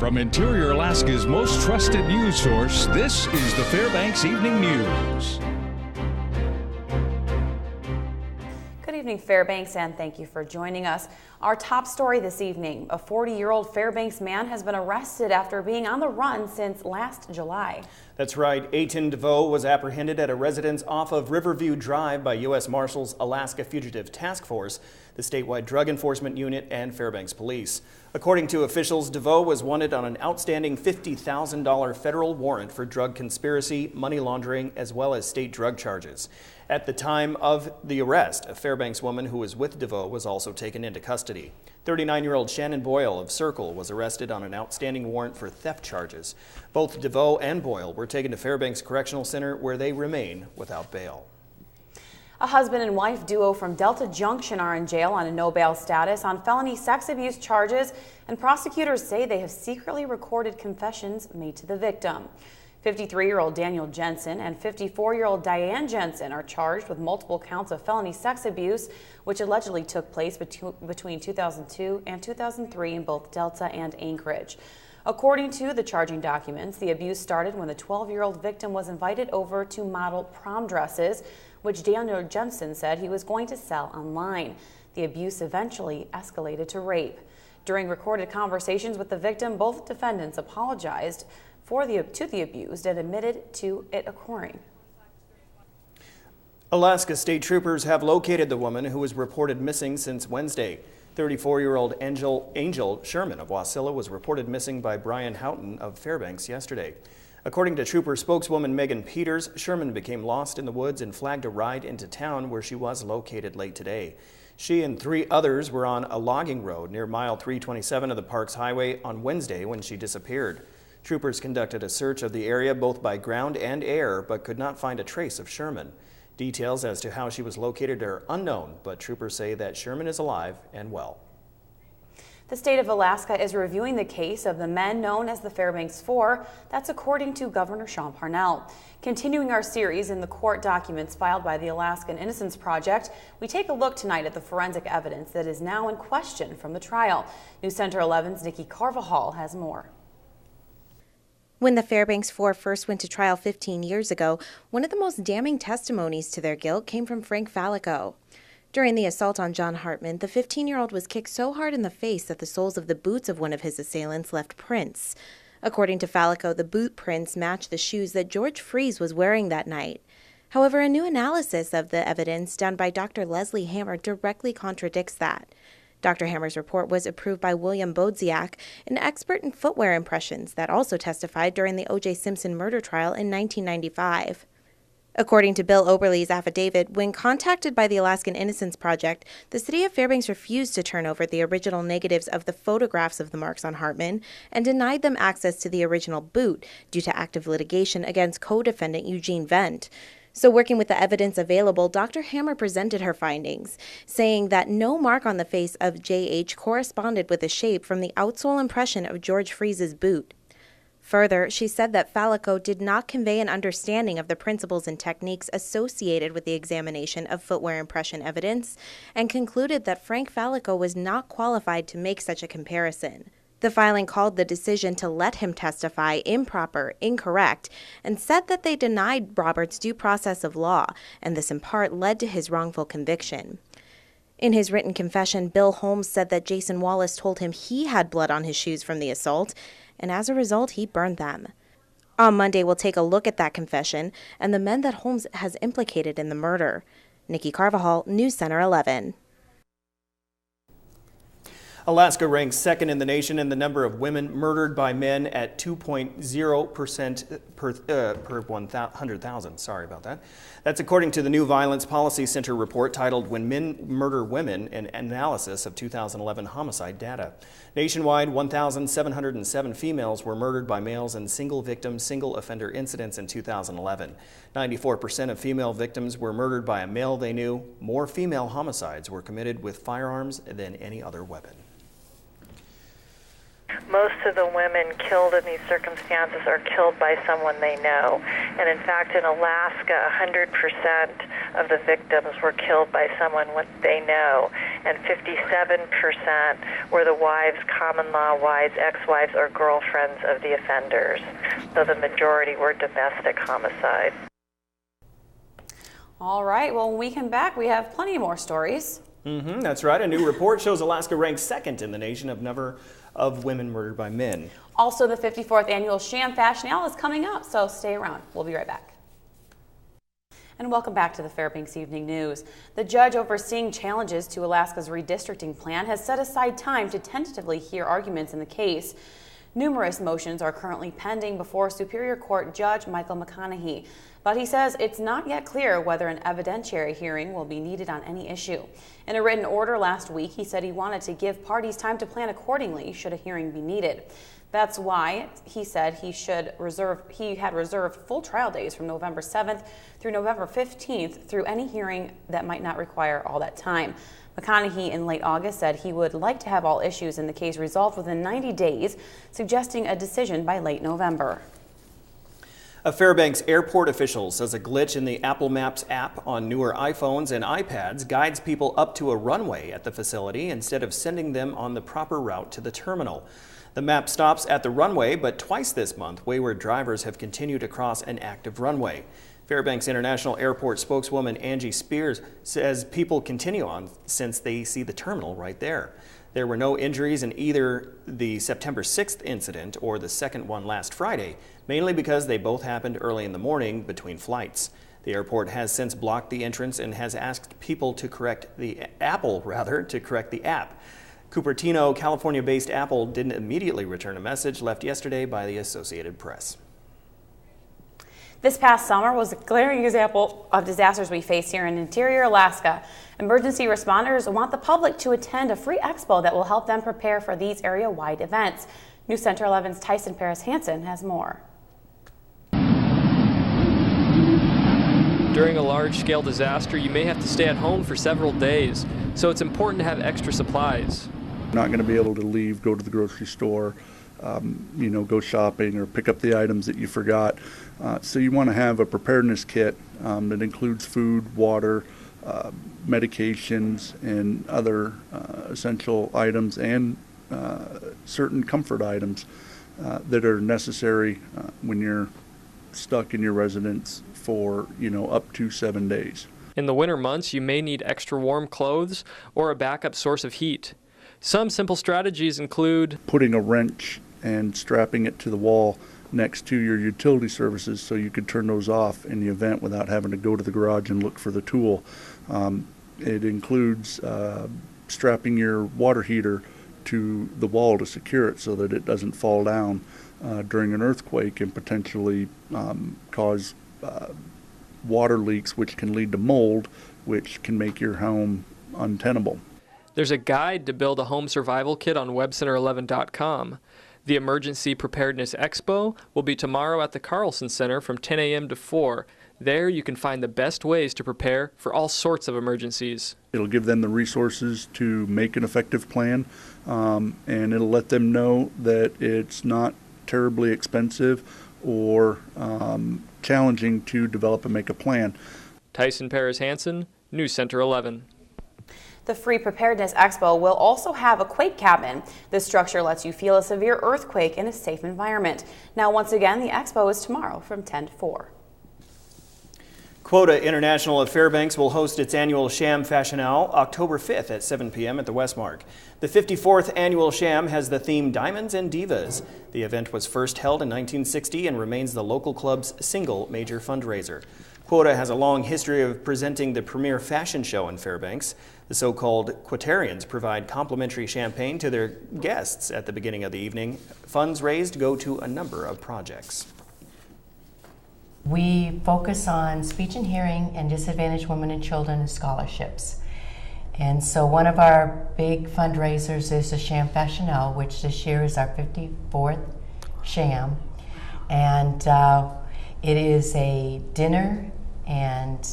From Interior Alaska's most trusted news source, this is the Fairbanks Evening News. Good evening, Fairbanks, and thank you for joining us. Our top story this evening, a 40-year-old Fairbanks man has been arrested after being on the run since last July. That's right. Aiton DeVoe was apprehended at a residence off of Riverview Drive by U.S. Marshals Alaska Fugitive Task Force, the statewide drug enforcement unit, and Fairbanks Police. According to officials, DeVoe was wanted on an outstanding $50,000 federal warrant for drug conspiracy, money laundering, as well as state drug charges. At the time of the arrest, a Fairbanks woman who was with DeVoe was also taken into custody. 39-year-old Shannon Boyle of Circle was arrested on an outstanding warrant for theft charges. Both DeVoe and Boyle were taken to Fairbanks Correctional Center, where they remain without bail. A husband and wife duo from Delta Junction are in jail on a no bail status on felony sex abuse charges, and prosecutors say they have secretly recorded confessions made to the victim. 53-year-old Daniel Jensen and 54-year-old Diane Jensen are charged with multiple counts of felony sex abuse, which allegedly took place between 2002 and 2003 in both Delta and Anchorage. According to the charging documents, the abuse started when the 12-year-old victim was invited over to model prom dresses, which Daniel Jensen said he was going to sell online. The abuse eventually escalated to rape. During recorded conversations with the victim, both defendants apologized to the abused and admitted to it occurring. Alaska State Troopers have located the woman who was reported missing since Wednesday. 34-year-old Angel Sherman of Wasilla was reported missing by Brian Houghton of Fairbanks yesterday. According to Trooper spokeswoman Megan Peters, Sherman became lost in the woods and flagged a ride into town where she was located late today. She and 3 others were on a logging road near mile 327 of the Parks Highway on Wednesday when she disappeared. Troopers conducted a search of the area both by ground and air, but could not find a trace of Sherman. Details as to how she was located are unknown, but troopers say that Sherman is alive and well. The state of Alaska is reviewing the case of the men known as the Fairbanks Four. That's according to Governor Sham Fashion L. Continuing our series in the court documents filed by the Alaskan Innocence Project, we take a look tonight at the forensic evidence that is now in question from the trial. News Center 11's Nikki Carvajal has more. When the Fairbanks Four first went to trial 15 years ago, one of the most damning testimonies to their guilt came from Frank Fallico. During the assault on John Hartman, the 15-year-old was kicked so hard in the face that the soles of the boots of one of his assailants left prints. According to Fallico, the boot prints matched the shoes that George Freese was wearing that night. However, a new analysis of the evidence done by Dr. Leslie Hammer directly contradicts that. Dr. Hammer's report was approved by William Bodziak, an expert in footwear impressions that also testified during the O.J. Simpson murder trial in 1995. According to Bill Oberle's affidavit, when contacted by the Alaskan Innocence Project, the city of Fairbanks refused to turn over the original negatives of the photographs of the marks on Hartman and denied them access to the original boot due to active litigation against co-defendant Eugene Vent. So working with the evidence available, Dr. Hammer presented her findings, saying that no mark on the face of J.H. corresponded with the shape from the outsole impression of George Freese's boot. Further, she said that Fallico did not convey an understanding of the principles and techniques associated with the examination of footwear impression evidence and concluded that Frank Fallico was not qualified to make such a comparison. The filing called the decision to let him testify improper, incorrect, and said that they denied Robert's due process of law, and this in part led to his wrongful conviction. In his written confession, Bill Holmes said that Jason Wallace told him he had blood on his shoes from the assault, and as a result, he burned them. On Monday, we'll take a look at that confession and the men that Holmes has implicated in the murder. Nikki Carvajal, News Center 11. Alaska ranks second in the nation in the number of women murdered by men at 2.0% per 100,000. Sorry about that. That's according to the new Violence Policy Center report titled When Men Murder Women, an analysis of 2011 homicide data. Nationwide, 1,707 females were murdered by males in single-victim, single-offender incidents in 2011. 94% of female victims were murdered by a male they knew. More female homicides were committed with firearms than any other weapon. Most of the women killed in these circumstances are killed by someone they know. And in fact, in Alaska, 100% of the victims were killed by someone they know. And 57% were the wives, common law wives, ex-wives, or girlfriends of the offenders. So the majority were domestic homicides. All right, well, when we come back, we have plenty more stories. That's right. A new report shows Alaska ranks second in the nation of number of women murdered by men. Also, the 54th annual Sham Fashion L is coming up, so stay around. We'll be right back. And welcome back to the Fairbanks Evening News. The judge overseeing challenges to Alaska's redistricting plan has set aside time to tentatively hear arguments in the case. Numerous motions are currently pending before Superior Court Judge Michael McConaughey, but he says it's not yet clear whether an evidentiary hearing will be needed on any issue. In a written order last week, he said he wanted to give parties time to plan accordingly should a hearing be needed. That's why he said he had reserved full trial days from November 7th through November 15th through any hearing that might not require all that time. McConaughey in late August said he would like to have all issues in the case resolved within 90 days, suggesting a decision by late November. A Fairbanks airport official says a glitch in the Apple Maps app on newer iPhones and iPads guides people up to a runway at the facility instead of sending them on the proper route to the terminal. The map stops at the runway, but twice this month, wayward drivers have continued to cross an active runway. Fairbanks International Airport spokeswoman Angie Spears says people continue on since they see the terminal right there. There were no injuries in either the September 6th incident or the second one last Friday, mainly because they both happened early in the morning between flights. The airport has since blocked the entrance and has asked people to correct the app. Cupertino, California-based Apple didn't immediately return a message left yesterday by the Associated Press. This past summer was a glaring example of disasters we face here in interior Alaska. Emergency responders want the public to attend a free expo that will help them prepare for these area-wide events. News Center 11's Tyson Paris-Hansen has more. During a large-scale disaster, you may have to stay at home for several days, so it's important to have extra supplies. Not going to be able to leave, go to the grocery store, go shopping or pick up the items that you forgot. So you want to have a preparedness kit that includes food, water, medications, and other essential items and certain comfort items that are necessary when you're stuck in your residence for, up to 7 days. In the winter months, you may need extra warm clothes or a backup source of heat. Some simple strategies include putting a wrench and strapping it to the wall next to your utility services so you could turn those off in the event without having to go to the garage and look for the tool. It includes strapping your water heater to the wall to secure it so that it doesn't fall down during an earthquake and potentially cause water leaks, which can lead to mold, which can make your home untenable. There's a guide to build a home survival kit on webcenter11.com. The Emergency Preparedness Expo will be tomorrow at the Carlson Center from 10 a.m. to 4. There you can find the best ways to prepare for all sorts of emergencies. It'll give them the resources to make an effective plan, and it'll let them know that it's not terribly expensive or challenging to develop and make a plan. Tyson Paris-Hansen, News Center 11. The Free Preparedness Expo will also have a quake cabin. This structure lets you feel a severe earthquake in a safe environment. Now, once again, the expo is tomorrow from 10 to 4. Quota International of Fairbanks will host its annual Sham Fashion L October 5th at 7 p.m. at the Westmark. The 54th annual Sham has the theme Diamonds and Divas. The event was first held in 1960 and remains the local club's single major fundraiser. Quota has a long history of presenting the premier fashion show in Fairbanks. The so-called Quotarians provide complimentary champagne to their guests at the beginning of the evening. Funds raised go to a number of projects. We focus on speech and hearing and disadvantaged women and children scholarships. And so one of our big fundraisers is the Sham Fashion L, which this year is our 54th Sham. And it is a dinner and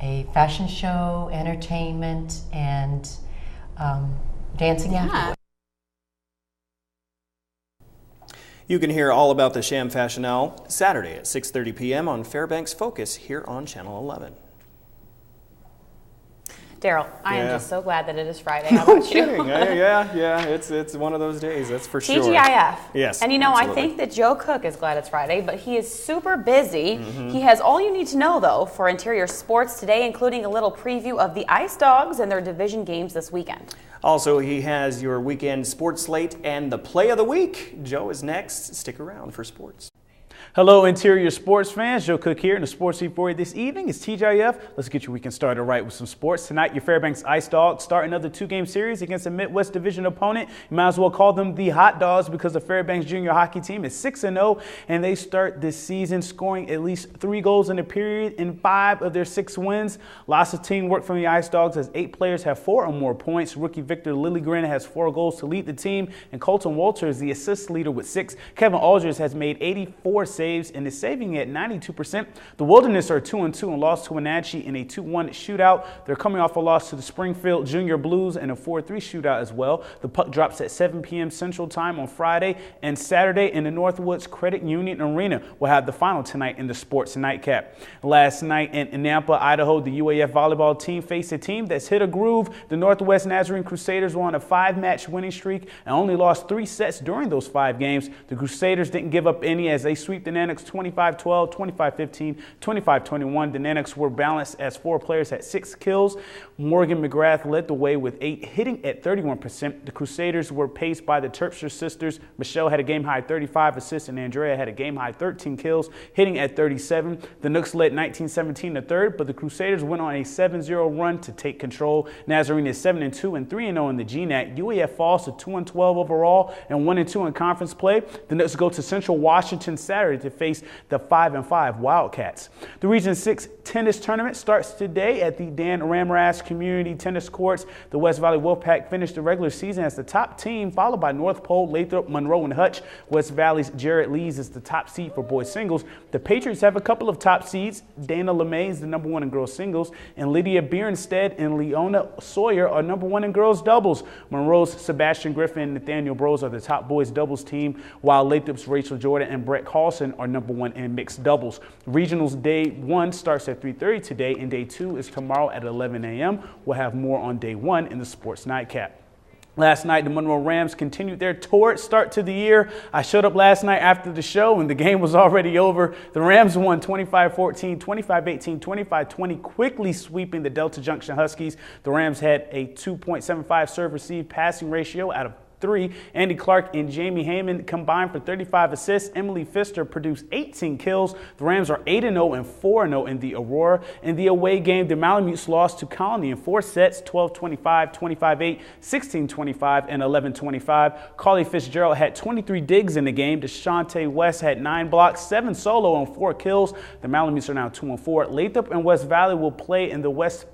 a fashion show, entertainment, and dancing afterwards. You can hear all about the Sham Fashion L Saturday at 6:30 p.m. on Fairbanks Focus here on Channel 11. Daryl, I am just so glad that it is Friday. How about you? Yeah, it's one of those days, that's for sure. TGIF. Yes. And you know, absolutely. I think that Joe Cook is glad it's Friday, but he is super busy. He has all you need to know, though, for interior sports today, including a little preview of the Ice Dogs and their division games this weekend. Also, he has your weekend sports slate and the play of the week. Joe is next. Stick around for sports. Hello, interior sports fans. Joe Cook here in the Sports Feed for you this evening. It's TGIF. Let's get your weekend started right with some sports. Tonight, your Fairbanks Ice Dogs start another two-game series against a Midwest Division opponent. You might as well call them the Hot Dogs because the Fairbanks junior hockey team is 6-0, and they start this season scoring at least 3 goals in a period in 5 of their 6 wins. Lots of teamwork from the Ice Dogs as 8 players have 4 or more points. Rookie Victor Lilligren has 4 goals to lead the team, and Colton Walter is the assist leader with 6. Kevin Aldridge has made 84 saves and is saving at 92%. The Wilderness are 2-2 and lost to Wenatchee in a 2-1 shootout. They're coming off a loss to the Springfield Junior Blues in a 4-3 shootout as well. The puck drops at 7 p.m. Central Time on Friday, and Saturday in the Northwoods Credit Union Arena will have the final tonight in the Sports Nightcap. Last night in Nampa, Idaho, the UAF volleyball team faced a team that's hit a groove. The Northwest Nazarene Crusaders were on a 5-match winning streak and only lost 3 sets during those 5 games. The Crusaders didn't give up any as they sweep the Nanoks 25-12, 25-15, 25-21. The Nanoks were balanced as 4 players had 6 kills. Morgan McGrath led the way with 8, hitting at 31%. The Crusaders were paced by the Terpstra sisters. Michelle had a game-high 35 assists, and Andrea had a game-high 13 kills, hitting at 37. The Nooks led 19-17 the third, but the Crusaders went on a 7-0 run to take control. Nazarene is 7-2 and 3-0 in the GNAC. UAF falls to 2-12 overall and 1-2 in conference play. The Nooks go to Central Washington Saturday to face the 5-5 Wildcats. The Region 6 tennis tournament starts today at the Dan Ramras Community Tennis Courts. The West Valley Wolfpack finished the regular season as the top team, followed by North Pole, Lathrop, Monroe, and Hutch. West Valley's Jared Lees is the top seed for boys singles. The Patriots have a couple of top seeds. Dana LeMay is the #1 in girls singles, and Lydia Bierenstead and Leona Sawyer are #1 in girls doubles. Monroe's Sebastian Griffin and Nathaniel Bros are the top boys doubles team, while Lathrop's Rachel Jordan and Brett Carlson are #1 in mixed doubles. Regionals Day 1 starts at 3:30 today, and Day 2 is tomorrow at 11 a.m. We'll have more on Day 1 in the Sports Nightcap. Last night, the Monroe Rams continued their torrid start to the year. I showed up last night after the show, and the game was already over. The Rams won 25-14, 25-18, 25-20, quickly sweeping the Delta Junction Huskies. The Rams had a 2.75 serve-receive passing ratio out of 3. Andy Clark and Jamie Heyman combined for 35 assists. Emily Pfister produced 18 kills. The Rams are 8-0 and 4-0 in the Aurora. In the away game, the Malamutes lost to Colony in 4 sets, 12-25, 25-8, 16-25, and 11-25. Carly Fitzgerald had 23 digs in the game. DeShante West had 9 blocks, 7 solo, and 4 kills. The Malamutes are now 2-4. Lathrop and West Valley will play in the West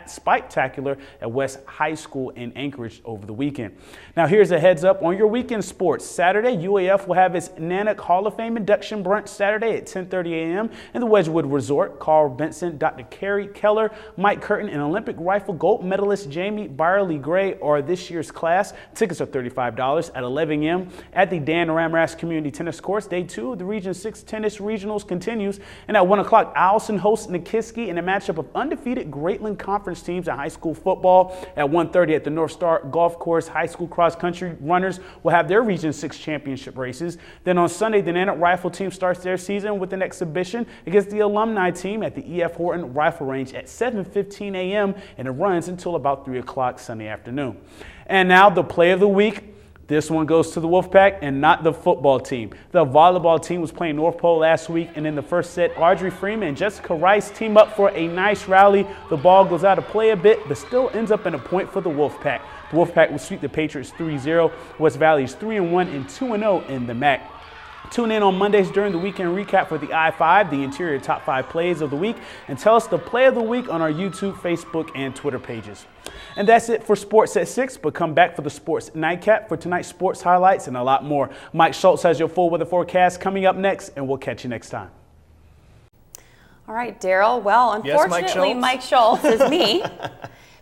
Spectacular at West High School in Anchorage over the weekend. Now here's a heads up on your weekend sports. Saturday, UAF will have its Nanook Hall of Fame induction brunch Saturday at 10:30 a.m. in the Wedgwood Resort. Carl Benson, Dr. Kerry Keller, Mike Curtin, and Olympic rifle gold medalist Jamie Byerly Gray are this year's class. Tickets are $35 at 11 a.m. at the Dan Ramras Community Tennis Courts. Day 2 of the Region 6 Tennis Regionals continues, and at 1 o'clock, Allison hosts Nikiski in a matchup of undefeated Greatland Conference teams in high school football. At 1:30 at the North Star Golf Course, high school cross-country runners will have their Region 6 championship races. Then on Sunday, the Nanook rifle team starts their season with an exhibition against the alumni team at the E.F. Horton Rifle Range at 7:15 a.m. and it runs until about 3 o'clock Sunday afternoon. And now the play of the week. This one goes to the Wolfpack and not the football team. The volleyball team was playing North Pole last week, and in the first set, Audrey Freeman and Jessica Rice team up for a nice rally. The ball goes out of play a bit, but still ends up in a point for the Wolfpack. The Wolfpack will sweep the Patriots 3-0. West Valley is 3-1 and 2-0 in the MAC. Tune in on Mondays during the weekend recap for the I-5, the interior top 5 plays of the week, and tell us the play of the week on our YouTube, Facebook, and Twitter pages. And that's it for Sports at 6, but come back for the Sports Nightcap for tonight's sports highlights and a lot more. Mike Schultz has your full weather forecast coming up next, and we'll catch you next time. All right, Daryl. Well, unfortunately, yes, Mike Schultz is me.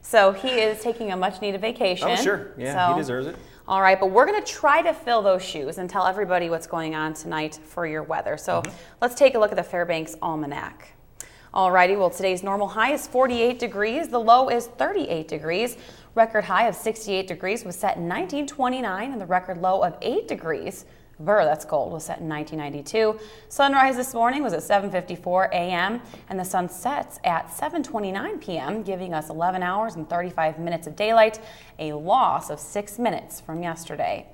So he is taking a much-needed vacation. Oh, sure. Yeah, he deserves it. All right, but we're going to try to fill those shoes and tell everybody what's going on tonight for your weather. So let's take a look at the Fairbanks Almanac. All righty, well, today's normal high is 48 degrees. The low is 38 degrees. Record high of 68 degrees was set in 1929, and the record low of 8 degrees. That's cold, was set in 1992. Sunrise this morning was at 7:54 a.m. and the sun sets at 7:29 p.m., giving us 11 hours and 35 minutes of daylight, a loss of 6 minutes from yesterday.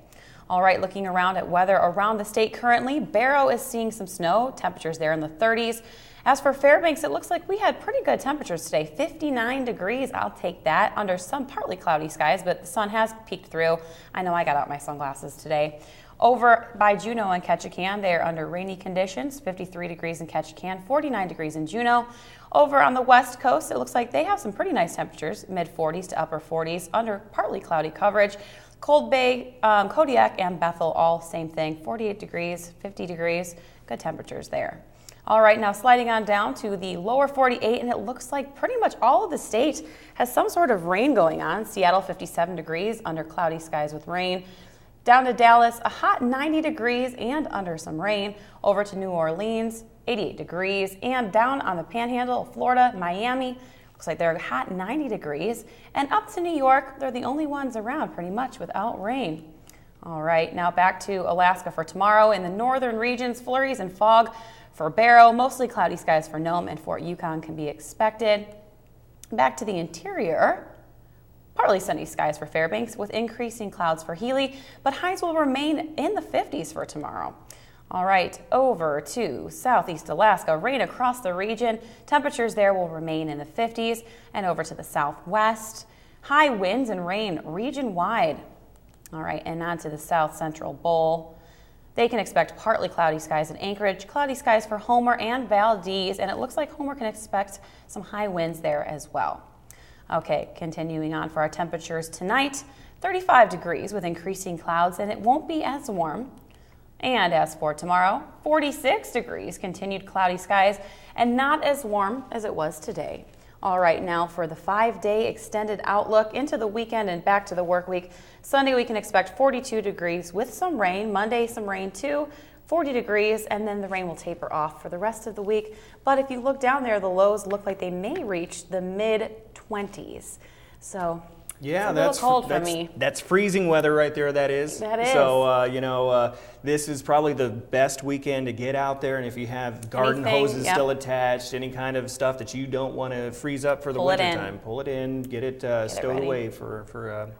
All right, looking around at weather around the state currently, Barrow is seeing some snow, temperatures there in the 30s. As for Fairbanks, it looks like we had pretty good temperatures today, 59 degrees. I'll take that under some partly cloudy skies, but the sun has peeked through. I know I got out my sunglasses today. Over by Juneau and Ketchikan, they are under rainy conditions, 53 degrees in Ketchikan, 49 degrees in Juneau. Over on the west coast, it looks like they have some pretty nice temperatures, mid-40s to upper 40s, under partly cloudy coverage. Cold Bay, Kodiak, and Bethel, all same thing, 48 degrees, 50 degrees, good temperatures there. All right, now sliding on down to the lower 48, and it looks like pretty much all of the state has some sort of rain going on. Seattle, 57 degrees, under cloudy skies with rain. Down to Dallas, a hot 90 degrees and under some rain. Over to New Orleans, 88 degrees. And down on the panhandle of Florida, Miami, looks like they're hot 90 degrees. And up to New York, they're the only ones around pretty much without rain. All right, now back to Alaska for tomorrow. In the northern regions, flurries and fog for Barrow. Mostly cloudy skies for Nome and Fort Yukon can be expected. Back to the interior. Partly sunny skies for Fairbanks with increasing clouds for Healy, but highs will remain in the 50s for tomorrow. All right, over to southeast Alaska, rain across the region. Temperatures there will remain in the 50s, and over to the southwest, high winds and rain region-wide. All right, and on to the south central bowl. They can expect partly cloudy skies in Anchorage, cloudy skies for Homer and Valdez, and it looks like Homer can expect some high winds there as well. Okay, continuing on for our temperatures tonight, 35 degrees with increasing clouds, and it won't be as warm. And as for tomorrow, 46 degrees, continued cloudy skies, and not as warm as it was today. All right, now for the 5-day extended outlook into the weekend and back to the work week. Sunday, we can expect 42 degrees with some rain. Monday, some rain too. 40 degrees, and then the rain will taper off for the rest of the week. But if you look down there, the lows look like they may reach the mid-20s. So yeah, it's a little cold for me. That's freezing weather right there, that is. That is. So, this is probably the best weekend to get out there, and if you have garden hoses still attached, any kind of stuff that you don't want to freeze up for the wintertime, pull it in, get it stowed away for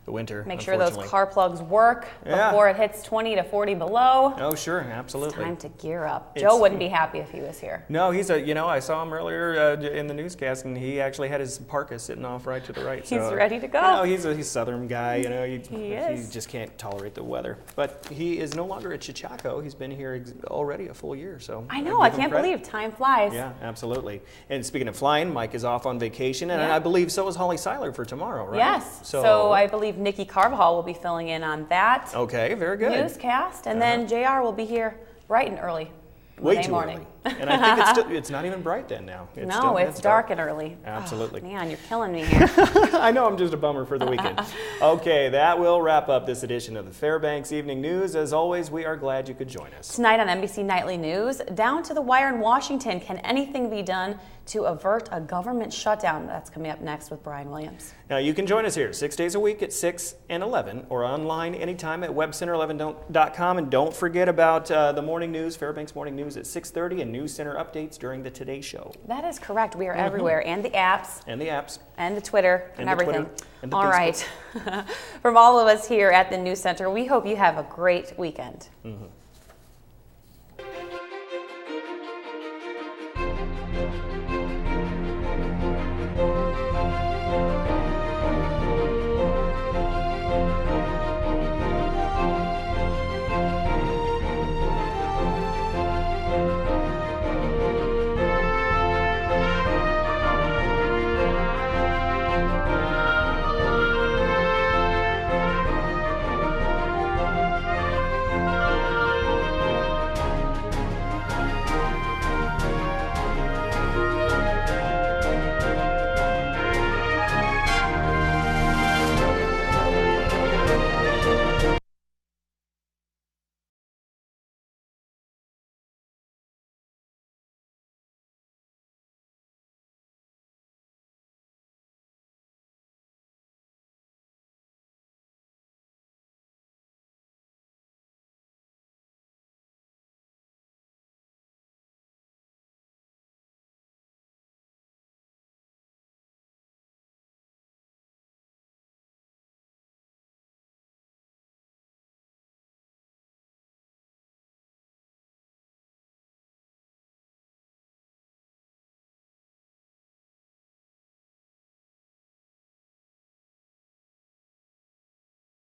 the winter. Make sure those car plugs work before it hits 20 to 40 below. Oh, sure, absolutely. It's time to gear up. Joe wouldn't be happy if he was here. No, he's I saw him earlier in the newscast, and he actually had his parka sitting off right to the right. He's ready to go. He's a Southern guy. He is. He just can't tolerate the weather. But he is no longer at Chichaco. He's been here already a full year. So I know. I can't believe time flies. Yeah, absolutely. And speaking of flying, Mike is off on vacation, and I believe so is Holly Seiler for tomorrow, right? Yes. So I believe Nikki Carvajal will be filling in on that. Okay, very good. Newscast, and then JR will be here bright and early. Way too morning. Early. And I think it's not even bright then now. It's dark and early. Absolutely. Oh, man, you're killing me here. I know I'm just a bummer for the weekend. Okay, that will wrap up this edition of the Fairbanks Evening News. As always, we are glad you could join us. Tonight on NBC Nightly News, down to the wire in Washington, can anything be done to avert a government shutdown? That's coming up next with Brian Williams. Now, you can join us here 6 days a week at 6 and 11 or online anytime at webcenter11.com. And don't forget about the morning news, Fairbanks Morning News at 6:30 and News Center updates during the Today Show. That is correct. We are everywhere, and the apps. And the apps. And the Twitter and everything. And the all Facebook. right. From all of us here at the News Center, we hope you have a great weekend.